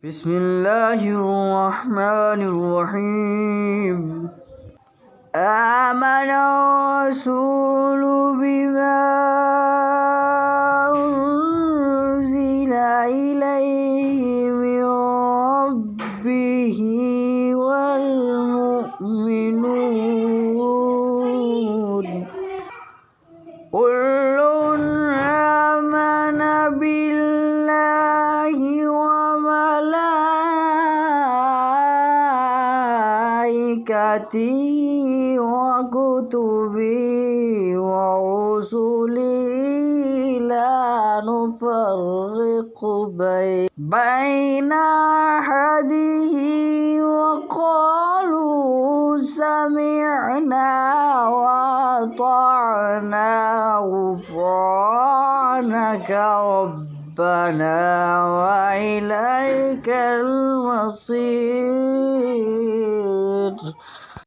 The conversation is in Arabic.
بسم الله الرحمن الرحيم. آمن الرسول بما أنزل إليه من ربه والمؤمنون كل آمن بالله وملائكته وكتبه ورسله لا نفرق بين أحد وقالوا سمعنا وأطعنا غفرانك ربنا وإليك المصير.